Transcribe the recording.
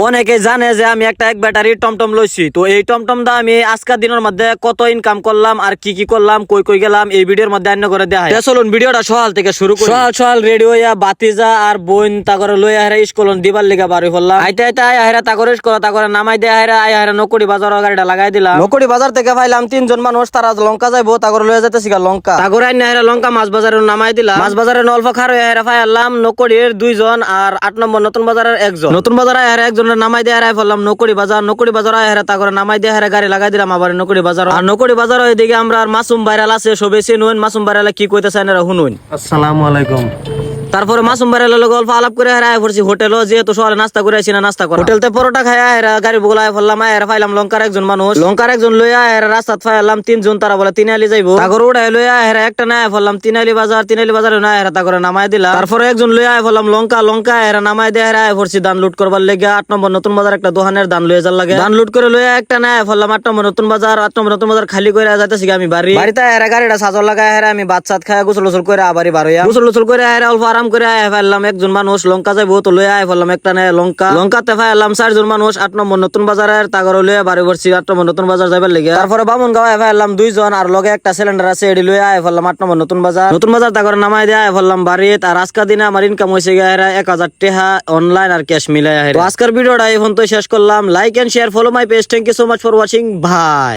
অনেকে জানে যে আমি একটা এক ব্যাটারি টমটম লইছি। তো এই টমটম দা আমি আজকের দিনের মধ্যে কত ইনকাম করলাম আর কি কি করলাম, কই কই গেলাম, এই ভিডিওর মধ্যে আন্য করে দেখাই। চলুন ভিডিওটা সকাল থেকে শুরু করি। সকাল রেডি হইয়া বাতিজা আর বোন তাগরে লইয়া হেরা স্কুল দিবার লিগা বাড়ি হলাম। আইতে আইতে আয়া তাগরে স্কুল তাগরে নামাই দিয়ে আয়া নকুড়ি বাজার গাড়িটা লাগাই দিলাম। নকুড়ি বাজার থেকে পাইলাম 3 জন মানুষ, তারা লঙ্কা যাইবো, তাগরে লইয়া যেতেছি লঙ্কা। তাগরে আইনা হেরা লঙ্কা মাছ বাজারে নামাই দিলাম। মাছ বাজারে অল্প খার হইয়া হেরা পাইলাম নকুড়ির 2 জন আর 8 নম্বর নতুন বাজারের 1 জন। নতুন বাজারে হেরা একজনের নামাই দিয়ে হেরা ফেললাম নকুড়ি বাজার হেরা তাগরে নামাই দিয়ে হেরা গাড়ি লাগাই দিলাম আবার নকুড়ি বাজার। আর নকুড়ি বাজার ওইদিকে আমরা মাসুম ভাইরাল আছে, সবে চিনুন। মাসুম ভাইরাল কি কইতেছেন এরা শুনুন। আসসালামু আলাইকুম। তারপরে মাসুম ভাইরালের লগে অল্প আলাপ করে হেরা পড়ছি হোটেলও, যেহেতু সকালে নাস্তা করে আইছি না, নাস্তা করে হোটেলতে পরোটা খাইয়া হেরা গাড়ি বগলায় ফেললাম। হেরা পাইলাম লঙ্কার একজন মানুষ, লঙ্কার একজন লইয়া হেরা রাস্তাত পাইলাম 3 জন, তারা বলে তিনালি যাইবো। তাগর উড়াই লইয়া হেরা একটা না ফেললাম তিনালি বাজারে না হেরা তাগরে নামাই দিলাম। তারপরে একজন লইয়া ফেললাম লঙ্কা হেরা নামাই দিয়ে হেরা পড়ছি ধান লুট করবার লেগে 8 নম্বর নতুন বাজার একটা দোকানের ধান লইয়া যার লাগে। ধান লুট করে লইয়া একটা না ফেললাম 8 নম্বর নতুন বাজার খালি করে যাইতেছি আমি বাড়িতে। হেরা গাড়িটা সাজর লাগায় হেরা আমি ভাত সাত খায় গোসল করে আবারই বারোয়া গোসল করে হেরা অল্প আরাম করে ফেললাম। একজন মানুষ লঙ্কা যাইবো, তো লইয়া ফেললাম একটা না লঙ্কাতে ফেললাম 4 জন মানুষ 8 নম্বর নতুন বাজারের তাগর লইয়া বাড়ি পড়ছি 8 নম্বর নতুন বাজার যাইবার লেগে। তারপরে বামুন গাওয়া ফেললাম 2 জন, আর লগে একটা সিলিন্ডার আছে, এডি লইয়া ফেললাম 8 নম্বর নতুন বাজার তাগর নামাই দিয়ে ফেললাম বাড়িতে। আর আজকের দিনে আমার ইনকাম হয়েছে গিয়ে 1000 টাকা অনলাইন আর ক্যাশ মিলাই। তো আজকের ভিডিওটা এখন তো শেষ করলাম। Like and share, follow my page. Thank you so much for watching. By.